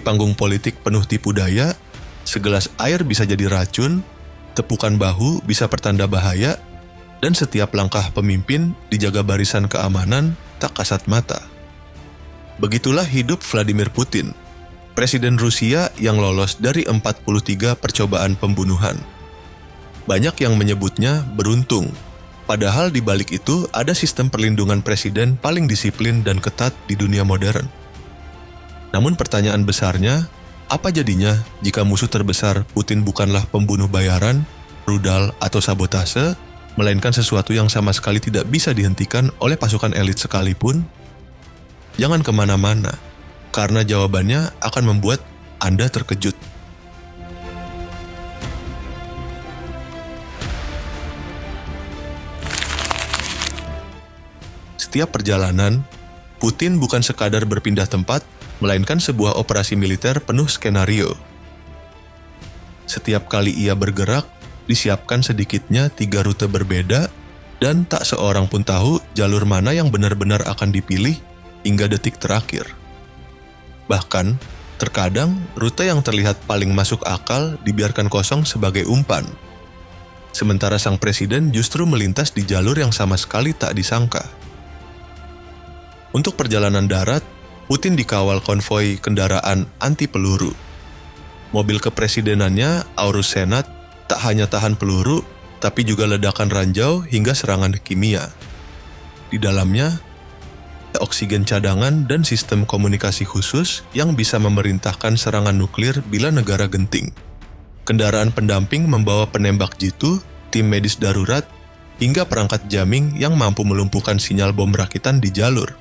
panggung politik penuh tipu daya, segelas air bisa jadi racun, tepukan bahu bisa pertanda bahaya, dan setiap langkah pemimpin dijaga barisan keamanan tak kasat mata. Begitulah hidup Vladimir Putin, Presiden Rusia yang lolos dari 43 percobaan pembunuhan. Banyak yang menyebutnya beruntung, padahal di balik itu ada sistem perlindungan presiden paling disiplin dan ketat di dunia modern. Namun pertanyaan besarnya, apa jadinya jika musuh terbesar Putin bukanlah pembunuh bayaran, rudal, atau sabotase, melainkan sesuatu yang sama sekali tidak bisa dihentikan oleh pasukan elit sekalipun? Jangan kemana-mana, karena jawabannya akan membuat Anda terkejut. Setiap perjalanan, Putin bukan sekadar berpindah tempat, melainkan sebuah operasi militer penuh skenario. Setiap kali ia bergerak, disiapkan sedikitnya 3 rute berbeda, dan tak seorang pun tahu jalur mana yang benar-benar akan dipilih hingga detik terakhir. Bahkan, terkadang rute yang terlihat paling masuk akal dibiarkan kosong sebagai umpan. Sementara sang presiden justru melintas di jalur yang sama sekali tak disangka. Untuk perjalanan darat, Putin dikawal konvoi kendaraan anti peluru. Mobil kepresidenannya, Aurus Senat, tak hanya tahan peluru, tapi juga ledakan ranjau hingga serangan kimia. Di dalamnya, ada oksigen cadangan dan sistem komunikasi khusus yang bisa memerintahkan serangan nuklir bila negara genting. Kendaraan pendamping membawa penembak jitu, tim medis darurat, hingga perangkat jamming yang mampu melumpuhkan sinyal bom rakitan di jalur.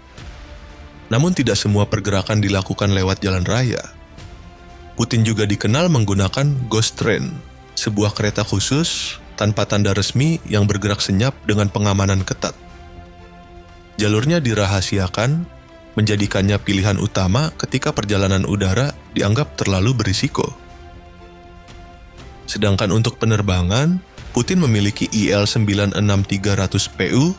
Namun tidak semua pergerakan dilakukan lewat jalan raya. Putin juga dikenal menggunakan Ghost Train, sebuah kereta khusus tanpa tanda resmi yang bergerak senyap dengan pengamanan ketat. Jalurnya dirahasiakan, menjadikannya pilihan utama ketika perjalanan udara dianggap terlalu berisiko. Sedangkan untuk penerbangan, Putin memiliki IL-96300PU,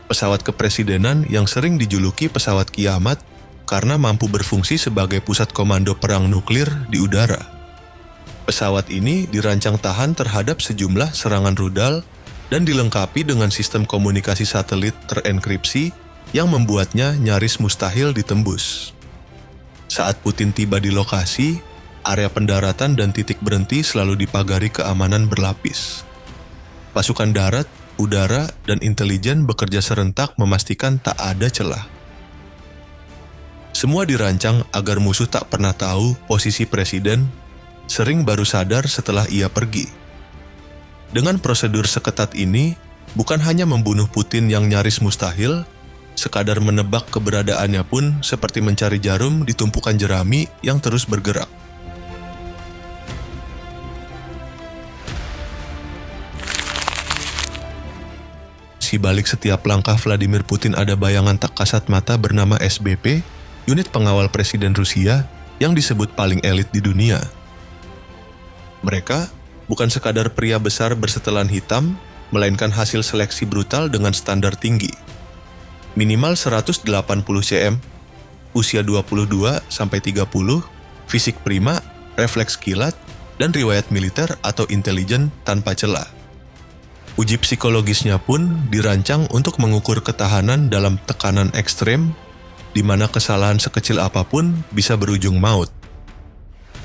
pesawat kepresidenan yang sering dijuluki pesawat kiamat karena mampu berfungsi sebagai pusat komando perang nuklir di udara. Pesawat ini dirancang tahan terhadap sejumlah serangan rudal dan dilengkapi dengan sistem komunikasi satelit terenkripsi yang membuatnya nyaris mustahil ditembus. Saat Putin tiba di lokasi, area pendaratan dan titik berhenti selalu dipagari keamanan berlapis. Pasukan darat, udara, dan intelijen bekerja serentak memastikan tak ada celah. Semua dirancang agar musuh tak pernah tahu posisi presiden, sering baru sadar setelah ia pergi. Dengan prosedur seketat ini, bukan hanya membunuh Putin yang nyaris mustahil, sekadar menebak keberadaannya pun seperti mencari jarum di tumpukan jerami yang terus bergerak. Di balik setiap langkah Vladimir Putin ada bayangan tak kasat mata bernama SBP, unit pengawal presiden Rusia yang disebut paling elit di dunia. Mereka bukan sekadar pria besar bersetelan hitam, melainkan hasil seleksi brutal dengan standar tinggi. Minimal 180 cm, usia 22-30, fisik prima, refleks kilat, dan riwayat militer atau intelijen tanpa celah. Uji psikologisnya pun dirancang untuk mengukur ketahanan dalam tekanan ekstrem, di mana kesalahan sekecil apapun bisa berujung maut.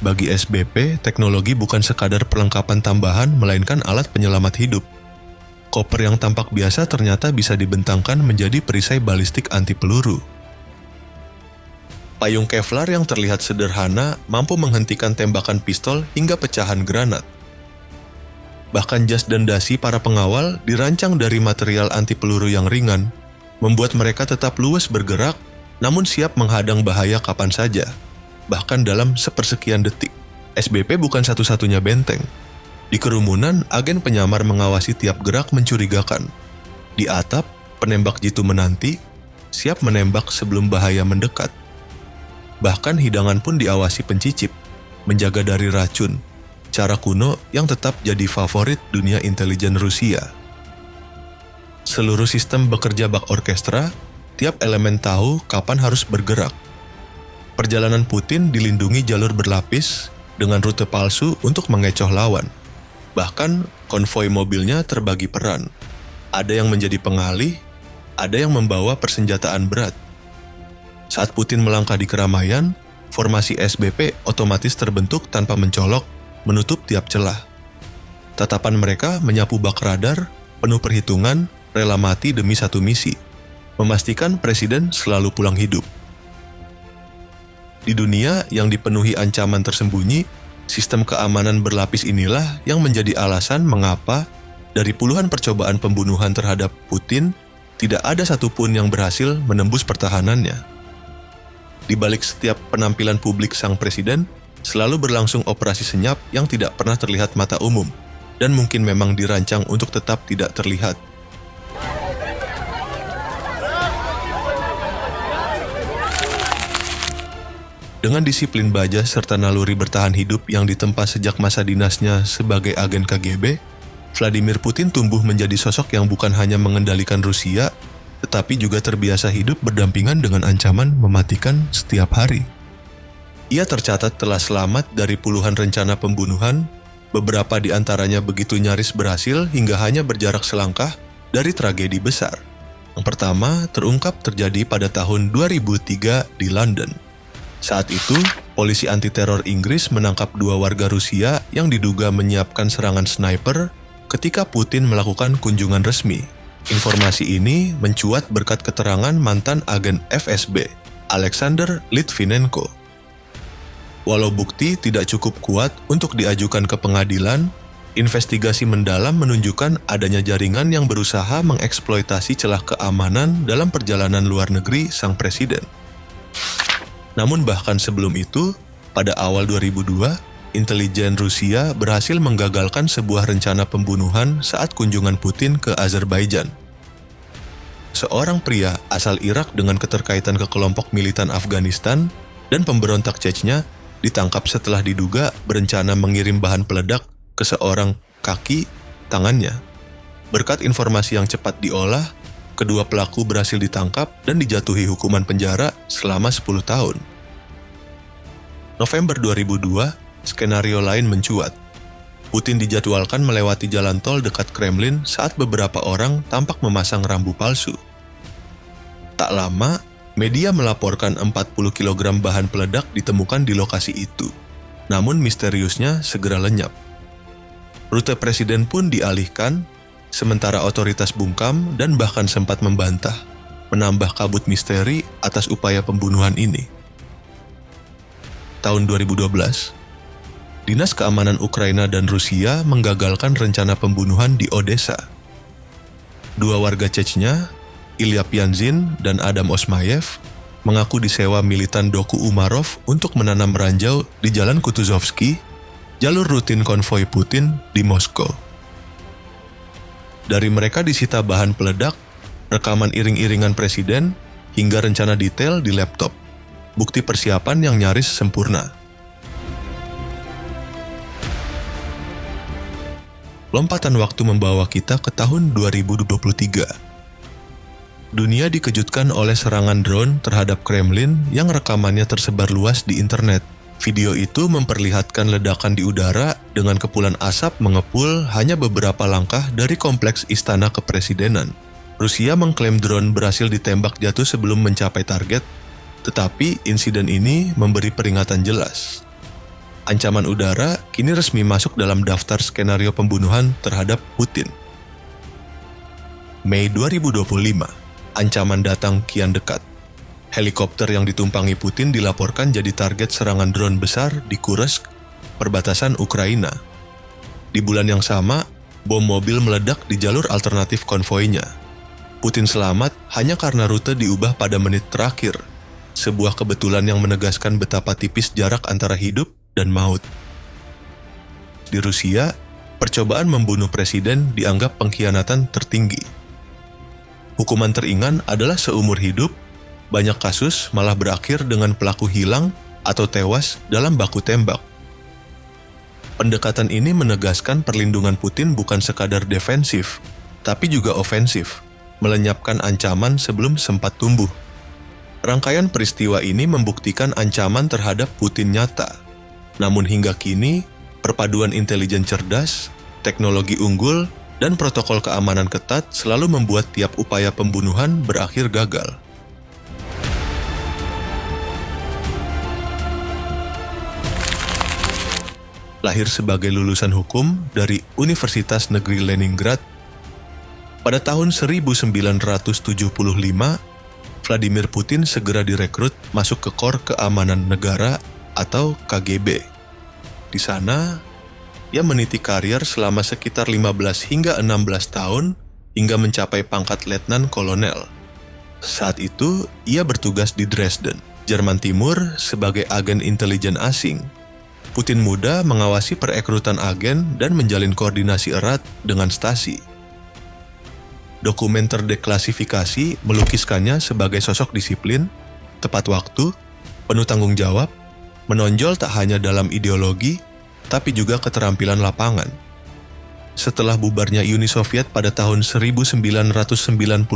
Bagi SBP, teknologi bukan sekadar perlengkapan tambahan, melainkan alat penyelamat hidup. Koper yang tampak biasa ternyata bisa dibentangkan menjadi perisai balistik anti peluru. Payung Kevlar yang terlihat sederhana mampu menghentikan tembakan pistol hingga pecahan granat. Bahkan jas dan dasi para pengawal dirancang dari material anti peluru yang ringan, membuat mereka tetap luas bergerak, namun siap menghadang bahaya kapan saja, bahkan dalam sepersekian detik. SBP bukan satu-satunya benteng. Di kerumunan, agen penyamar mengawasi tiap gerak mencurigakan. Di atap, penembak jitu menanti, siap menembak sebelum bahaya mendekat. Bahkan hidangan pun diawasi pencicip, menjaga dari racun. Cara kuno yang tetap jadi favorit dunia intelijen Rusia. Seluruh sistem bekerja bak orkestra, tiap elemen tahu kapan harus bergerak. Perjalanan Putin dilindungi jalur berlapis dengan rute palsu untuk mengecoh lawan. Bahkan, konvoi mobilnya terbagi peran. Ada yang menjadi pengalih, ada yang membawa persenjataan berat. Saat Putin melangkah di keramaian, formasi SBP otomatis terbentuk tanpa mencolok, menutup tiap celah. Tatapan mereka menyapu bak radar, penuh perhitungan, rela mati demi satu misi, memastikan presiden selalu pulang hidup. Di dunia yang dipenuhi ancaman tersembunyi, sistem keamanan berlapis inilah yang menjadi alasan mengapa dari puluhan percobaan pembunuhan terhadap Putin, tidak ada satupun yang berhasil menembus pertahanannya. Di balik setiap penampilan publik sang presiden, selalu berlangsung operasi senyap yang tidak pernah terlihat mata umum, dan mungkin memang dirancang untuk tetap tidak terlihat. Dengan disiplin baja serta naluri bertahan hidup yang ditempa sejak masa dinasnya sebagai agen KGB, Vladimir Putin tumbuh menjadi sosok yang bukan hanya mengendalikan Rusia, tetapi juga terbiasa hidup berdampingan dengan ancaman mematikan setiap hari. Ia tercatat telah selamat dari puluhan rencana pembunuhan, beberapa di antaranya begitu nyaris berhasil hingga hanya berjarak selangkah dari tragedi besar. Yang pertama terungkap terjadi pada tahun 2003 di London. Saat itu, polisi anti-teror Inggris menangkap 2 warga Rusia yang diduga menyiapkan serangan sniper ketika Putin melakukan kunjungan resmi. Informasi ini mencuat berkat keterangan mantan agen FSB, Alexander Litvinenko. Walau bukti tidak cukup kuat untuk diajukan ke pengadilan, investigasi mendalam menunjukkan adanya jaringan yang berusaha mengeksploitasi celah keamanan dalam perjalanan luar negeri sang presiden. Namun bahkan sebelum itu, pada awal 2002, intelijen Rusia berhasil menggagalkan sebuah rencana pembunuhan saat kunjungan Putin ke Azerbaijan. Seorang pria asal Irak dengan keterkaitan ke kelompok militan Afghanistan dan pemberontak Chechnya ditangkap setelah diduga berencana mengirim bahan peledak ke seorang kaki tangannya. Berkat informasi yang cepat diolah, kedua pelaku berhasil ditangkap dan dijatuhi hukuman penjara selama 10 tahun. November 2002, skenario lain mencuat. Putin dijadwalkan melewati jalan tol dekat Kremlin saat beberapa orang tampak memasang rambu palsu. Tak lama, media melaporkan 40 kg bahan peledak ditemukan di lokasi itu. Namun misteriusnya segera lenyap. Rute presiden pun dialihkan, sementara otoritas bungkam dan bahkan sempat membantah, menambah kabut misteri atas upaya pembunuhan ini. Tahun 2012, Dinas Keamanan Ukraina dan Rusia menggagalkan rencana pembunuhan di Odessa. 2 warga Chechnya, Ilya Pianzin dan Adam Osmayev, mengaku disewa militan Doku Umarov untuk menanam ranjau di Jalan Kutuzovsky, jalur rutin konvoi Putin di Moskow. Dari mereka disita bahan peledak, rekaman iring-iringan presiden, hingga rencana detail di laptop, bukti persiapan yang nyaris sempurna. Lompatan waktu membawa kita ke tahun 2023. Dunia dikejutkan oleh serangan drone terhadap Kremlin yang rekamannya tersebar luas di internet. Video itu memperlihatkan ledakan di udara dengan kepulan asap mengepul hanya beberapa langkah dari kompleks istana kepresidenan. Rusia mengklaim drone berhasil ditembak jatuh sebelum mencapai target, tetapi insiden ini memberi peringatan jelas. Ancaman udara kini resmi masuk dalam daftar skenario pembunuhan terhadap Putin. Mei 2025, ancaman datang kian dekat. Helikopter yang ditumpangi Putin dilaporkan jadi target serangan drone besar di Kursk, perbatasan Ukraina. Di bulan yang sama, bom mobil meledak di jalur alternatif konvoinya. Putin selamat hanya karena rute diubah pada menit terakhir, sebuah kebetulan yang menegaskan betapa tipis jarak antara hidup dan maut. Di Rusia, percobaan membunuh presiden dianggap pengkhianatan tertinggi. Hukuman teringan adalah seumur hidup, banyak kasus malah berakhir dengan pelaku hilang atau tewas dalam baku tembak. Pendekatan ini menegaskan perlindungan Putin bukan sekadar defensif, tapi juga ofensif, melenyapkan ancaman sebelum sempat tumbuh. Rangkaian peristiwa ini membuktikan ancaman terhadap Putin nyata. Namun hingga kini, perpaduan intelijen cerdas, teknologi unggul, dan protokol keamanan ketat selalu membuat tiap upaya pembunuhan berakhir gagal. Lahir sebagai lulusan hukum dari Universitas Negeri Leningrad, pada tahun 1975, Vladimir Putin segera direkrut masuk ke Kor Keamanan Negara atau KGB. Di sana, ia meniti karier selama sekitar 15 hingga 16 tahun hingga mencapai pangkat letnan kolonel. Saat itu, ia bertugas di Dresden, Jerman Timur sebagai agen intelijen asing. Putin muda mengawasi perekrutan agen dan menjalin koordinasi erat dengan Stasi. Dokumen terdeklasifikasi melukiskannya sebagai sosok disiplin, tepat waktu, penuh tanggung jawab, menonjol tak hanya dalam ideologi, tapi juga keterampilan lapangan. Setelah bubarnya Uni Soviet pada tahun 1991,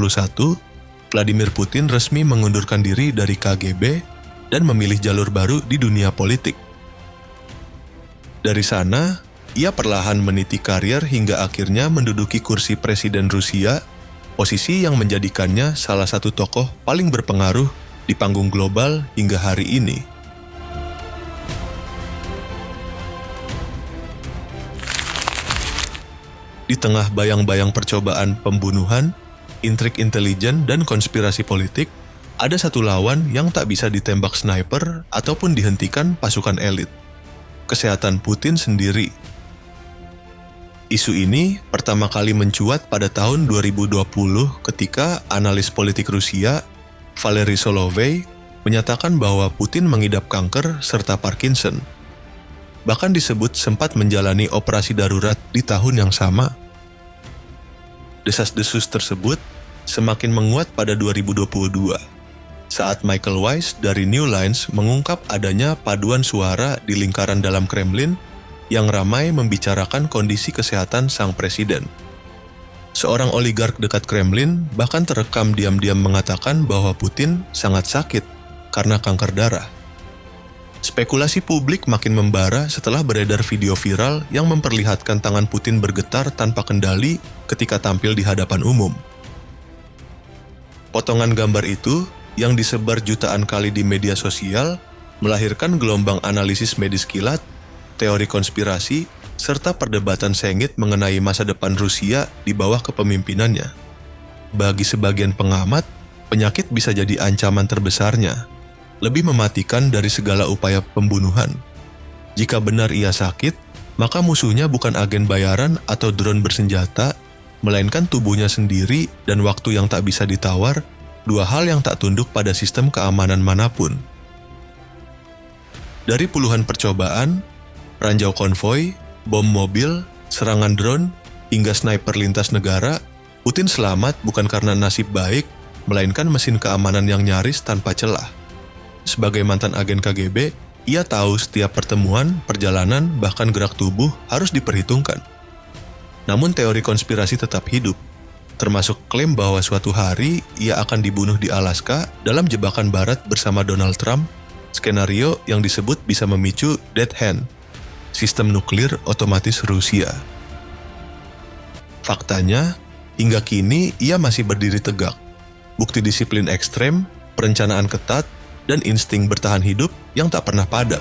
Vladimir Putin resmi mengundurkan diri dari KGB dan memilih jalur baru di dunia politik. Dari sana, ia perlahan meniti karier hingga akhirnya menduduki kursi Presiden Rusia, posisi yang menjadikannya salah satu tokoh paling berpengaruh di panggung global hingga hari ini. Di tengah bayang-bayang percobaan pembunuhan, intrik intelijen, dan konspirasi politik, ada satu lawan yang tak bisa ditembak sniper ataupun dihentikan pasukan elit: kesehatan Putin sendiri. Isu ini pertama kali mencuat pada tahun 2020 ketika analis politik Rusia, Valery Solovey, menyatakan bahwa Putin mengidap kanker serta Parkinson. Bahkan disebut sempat menjalani operasi darurat di tahun yang sama. Desas-desus tersebut semakin menguat pada 2022, saat Michael Weiss dari New Lines mengungkap adanya paduan suara di lingkaran dalam Kremlin yang ramai membicarakan kondisi kesehatan sang presiden. Seorang oligark dekat Kremlin bahkan terekam diam-diam mengatakan bahwa Putin sangat sakit karena kanker darah. Spekulasi publik makin membara setelah beredar video viral yang memperlihatkan tangan Putin bergetar tanpa kendali ketika tampil di hadapan umum. Potongan gambar itu yang disebar jutaan kali di media sosial melahirkan gelombang analisis medis kilat, teori konspirasi, serta perdebatan sengit mengenai masa depan Rusia di bawah kepemimpinannya. Bagi sebagian pengamat, penyakit bisa jadi ancaman terbesarnya, lebih mematikan dari segala upaya pembunuhan. Jika benar ia sakit, maka musuhnya bukan agen bayaran atau drone bersenjata, melainkan tubuhnya sendiri dan waktu yang tak bisa ditawar, dua hal yang tak tunduk pada sistem keamanan manapun. Dari puluhan percobaan, ranjau konvoi, bom mobil, serangan drone, hingga sniper lintas negara, Putin selamat bukan karena nasib baik, melainkan mesin keamanan yang nyaris tanpa celah. Sebagai mantan agen KGB, ia tahu setiap pertemuan, perjalanan, bahkan gerak tubuh harus diperhitungkan. Namun teori konspirasi tetap hidup, termasuk klaim bahwa suatu hari ia akan dibunuh di Alaska dalam jebakan barat bersama Donald Trump, skenario yang disebut bisa memicu Dead Hand, sistem nuklir otomatis Rusia. Faktanya, hingga kini ia masih berdiri tegak. Bukti disiplin ekstrem, perencanaan ketat, dan insting bertahan hidup yang tak pernah padam.